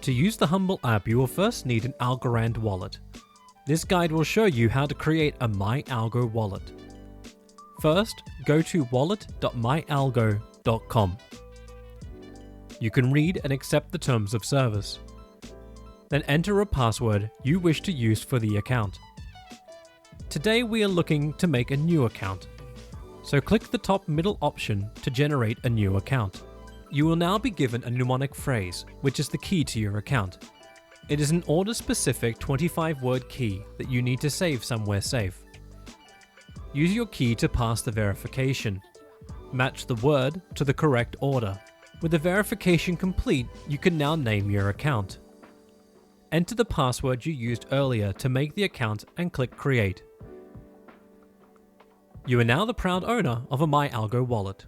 To use the Humble app, you will first need an Algorand wallet. This guide will show you how to create a MyAlgo wallet. First, go to wallet.myalgo.com. You can read and accept the terms of service. Then enter a password you wish to use for the account. Today we are looking to make a new account. So click the top middle option to generate a new account. You will now be given a mnemonic phrase, which is the key to your account. It is an order-specific 25-word key that you need to save somewhere safe. Use your key to pass the verification. Match the word to the correct order. With the verification complete, you can now name your account. Enter the password you used earlier to make the account and click Create. You are now the proud owner of a MyAlgo wallet.